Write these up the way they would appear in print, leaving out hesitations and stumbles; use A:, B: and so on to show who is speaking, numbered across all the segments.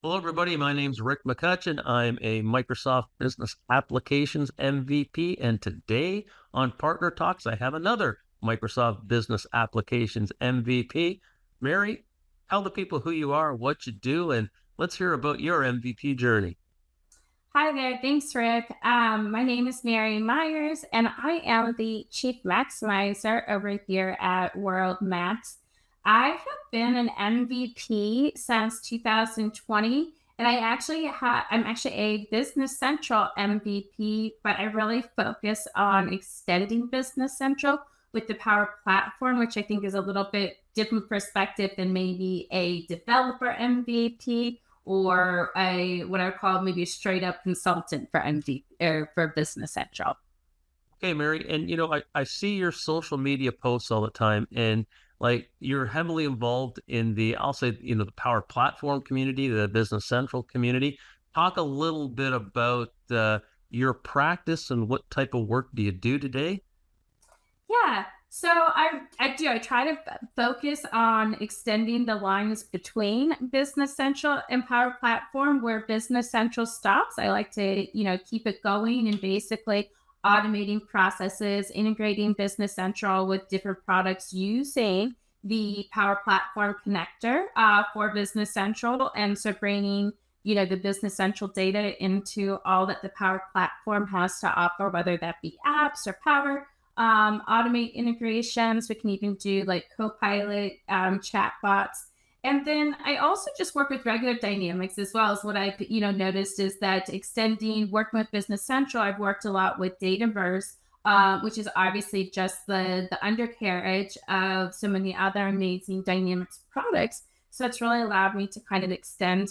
A: Hello, everybody. My name's Rick McCutcheon. I'm a Microsoft Business Applications MVP. And today on Partner Talks, I have another Microsoft Business Applications MVP. Mary, tell the people who you are, what you do, and let's hear about your MVP journey.
B: Hi there. Thanks, Rick. My name is Mary Myers, and I am the Chief Maximizer over here at World Max. I have been an MVP since 2020, and I'm actually a Business Central MVP, but I really focus on extending Business Central with the Power Platform, which I think is a little bit different perspective than maybe a developer MVP or a what I would call maybe a straight up consultant for MD or for Business Central.
A: Okay, Mary, and I see your social media posts all the time, and like you're heavily involved in I'll say, the Power Platform community, the Business Central community. Talk a little bit about your practice and what type of work do you do today?
B: Yeah. So I try to focus on extending the lines between Business Central and Power Platform where Business Central stops. I like to, keep it going and basically automating processes, integrating Business Central with different products using the Power Platform connector for Business Central. And so bringing, the Business Central data into all that the Power Platform has to offer, whether that be apps or Power automate integrations. We can even do like Copilot chatbots. And then I also just work with regular Dynamics as well. As what I've noticed is that extending working with Business Central, I've worked a lot with Dataverse, which is obviously just the undercarriage of so many other amazing Dynamics products. So it's really allowed me to kind of extend,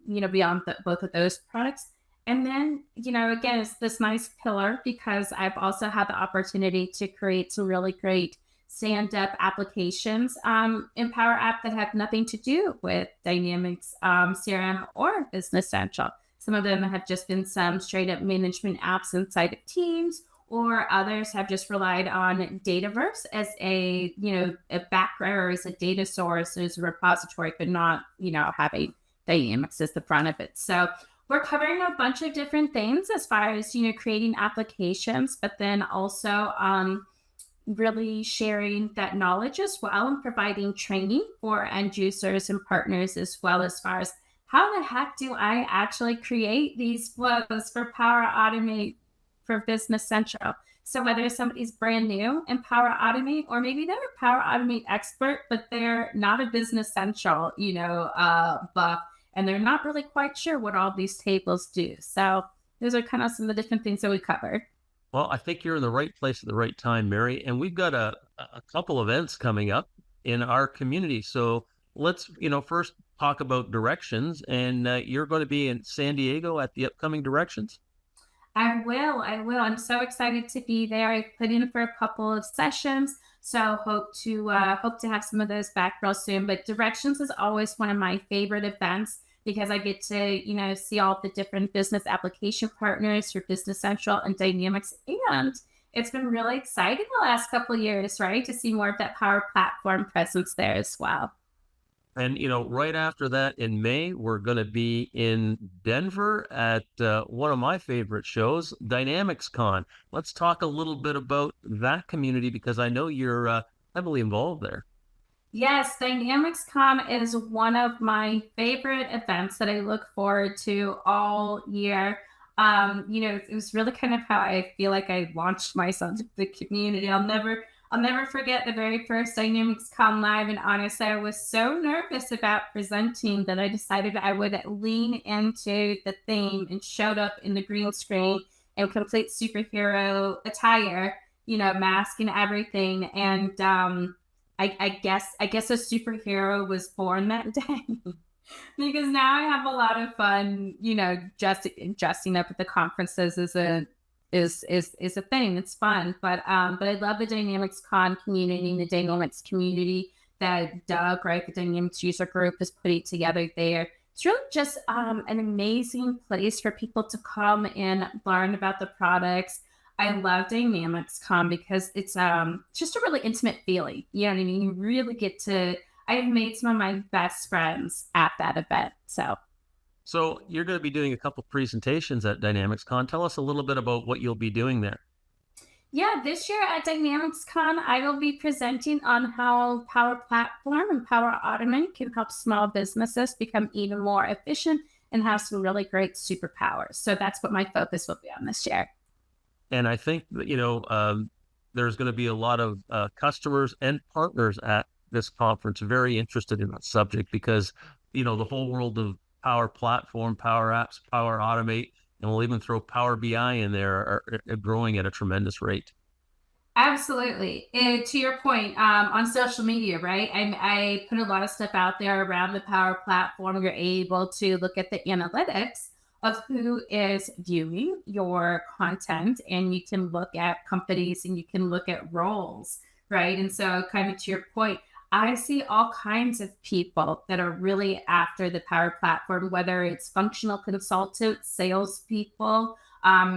B: beyond both of those products. And then, again, it's this nice pillar because I've also had the opportunity to create some really great stand up applications in Power App that have nothing to do with Dynamics CRM or Business Central. Some of them have just been some straight up management apps inside of Teams, or others have just relied on Dataverse as a background or as a data source, as a repository, but not, having Dynamics as the front of it. So we're covering a bunch of different things as far as, creating applications, but then also really sharing that knowledge as well and providing training for end users and partners as well as far as how the heck do I actually create these flows for Power Automate for Business Central. So whether somebody's brand new in Power Automate, or maybe they're a Power Automate expert, but they're not a Business Central, buff, and they're not really quite sure what all these tables do. So those are kind of some of the different things that we covered.
A: Well, I think you're in the right place at the right time, Mary. And we've got a couple events coming up in our community. So let's, first talk about directions. And you're going to be in San Diego at the upcoming directions.
B: I will. I'm so excited to be there. I put in for a couple of sessions, so hope to have some of those back real soon. But Directions is always one of my favorite events because I get to see all the different business application partners for Business Central and Dynamics, and it's been really exciting the last couple of years, right, to see more of that Power Platform presence there as well.
A: And, right after that in May, we're going to be in Denver at one of my favorite shows, DynamicsCon. Let's talk a little bit about that community because I know you're heavily involved there.
B: Yes, DynamicsCon is one of my favorite events that I look forward to all year. It was really kind of how I feel like I launched myself to the community. I'll never forget the very first DynamicsCon live. And honestly, I was so nervous about presenting that I decided I would lean into the theme and showed up in the green screen in complete superhero attire, mask and everything. And I guess a superhero was born that day because now I have a lot of fun, just dressing up at the conferences is a thing. It's fun, but I love the Dynamics Con community, the Dynamics community that Doug, right, the Dynamics user group, is putting together there. It's really just an amazing place for people to come and learn about the products. I love DynamicsCon because it's just a really intimate feeling. You know what I mean? You really get to. I've made some of my best friends at that event. So
A: So you're going to be doing a couple presentations at DynamicsCon. Tell us a little bit about what you'll be doing there.
B: Yeah, this year at DynamicsCon, I will be presenting on how Power Platform and Power Automate can help small businesses become even more efficient and have some really great superpowers. So that's what my focus will be on this year.
A: And I think that, there's going to be a lot of customers and partners at this conference very interested in that subject because, the whole world of Power Platform, Power Apps, Power Automate, and we'll even throw Power BI in there are growing at a tremendous rate.
B: Absolutely. And to your point, on social media, right? I put a lot of stuff out there around the Power Platform. You're able to look at the analytics of who is viewing your content, and you can look at companies and you can look at roles, right? And so, kind of to your point, I see all kinds of people that are really after the Power Platform, whether it's functional consultants, salespeople,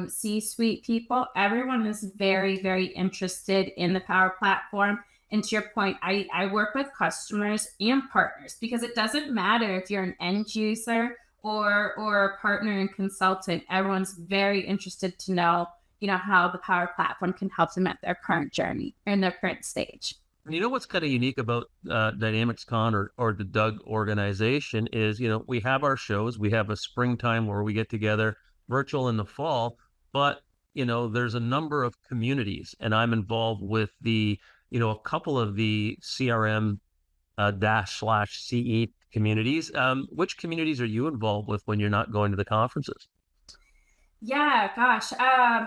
B: C-suite people. Everyone is very, very interested in the Power Platform. And to your point, I work with customers and partners because it doesn't matter if you're an end user or a partner and consultant. Everyone's very interested to know, how the Power Platform can help them at their current journey and their current stage.
A: And you know what's kind of unique about DynamicsCon or the Doug organization is, we have our shows. We have a springtime where we get together, virtual in the fall, but there's a number of communities, and I'm involved with a couple of the CRM dash / CE communities. Which communities are you involved with when you're not going to the conferences?
B: Yeah, gosh.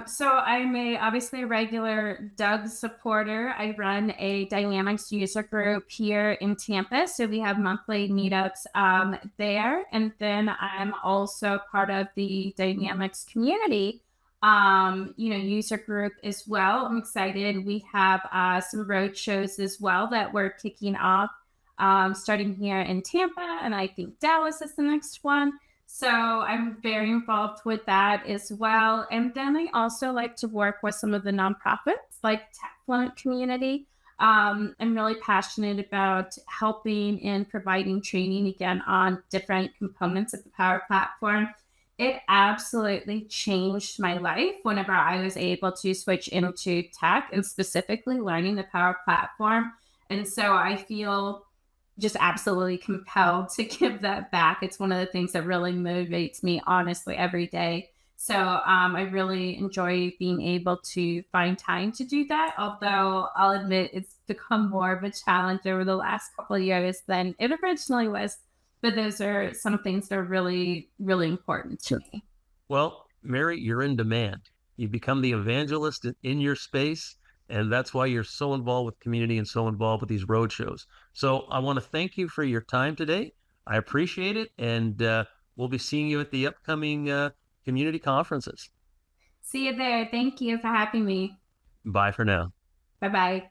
B: So I'm obviously a regular Doug supporter. I run a Dynamics user group here in Tampa. So we have monthly meetups there. And then I'm also part of the Dynamics community, user group as well. I'm excited. We have some road shows as well that we're kicking off, starting here in Tampa. And I think Dallas is the next one. So I'm very involved with that as well. And then I also like to work with some of the nonprofits like TechFluent community. I'm really passionate about helping and providing training again on different components of the Power Platform. It absolutely changed my life whenever I was able to switch into tech and specifically learning the Power Platform. And so I feel just absolutely compelled to give that back. It's one of the things that really motivates me, honestly, every day. So I really enjoy being able to find time to do that. Although I'll admit it's become more of a challenge over the last couple of years than it originally was. But those are some things that are really, really important to me.
A: Well, Mary, you're in demand. You become the evangelist in your space, and that's why you're so involved with community and so involved with these road shows. So I want to thank you for your time today. I appreciate it, and we'll be seeing you at the upcoming community conferences.
B: See you there. Thank you for having me.
A: Bye for now.
B: Bye bye.